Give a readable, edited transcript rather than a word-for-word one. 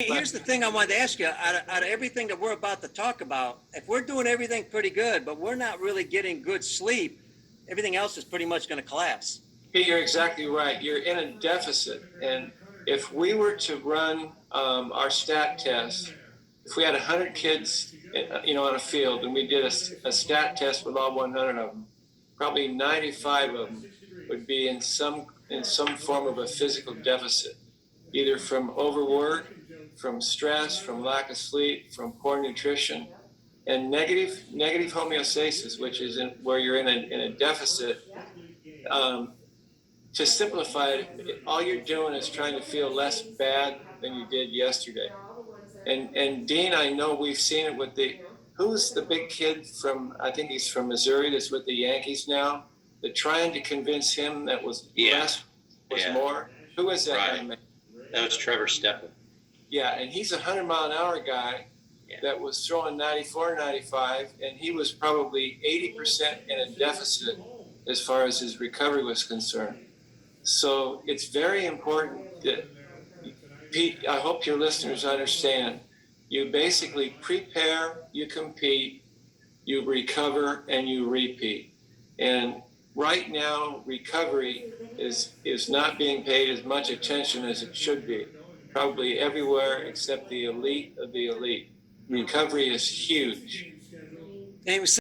Here's the thing I wanted to ask you. Out of everything that we're about to talk about, if we're doing everything pretty good, but we're not really getting good sleep, everything else is pretty much going to collapse. Pete, you're exactly right. You're in a deficit. And if we were to run our stat test, if we had 100 kids, on a field, and we did a stat test with all 100 of them, probably 95 of them would be in some form of a physical deficit, either from overwork, from stress, from lack of sleep, from poor nutrition, and negative homeostasis, which is where you're in a deficit. To simplify it, all you're doing is trying to feel less bad than you did yesterday. And Dean, I know we've seen it with who's the big kid from, I think he's from Missouri, that's with the Yankees now, that trying to convince him that was less was more. Who is that guy? That was Trevor Steppen. Yeah, and he's a 100-mile-an-hour guy that was throwing 94, 95, and he was probably 80% in a deficit as far as his recovery was concerned. So it's very important that, Pete, I hope your listeners understand, you basically prepare, you compete, you recover, and you repeat. And right now, recovery is not being paid as much attention as it should be. Probably everywhere except the elite of the elite. Recovery is huge. And he was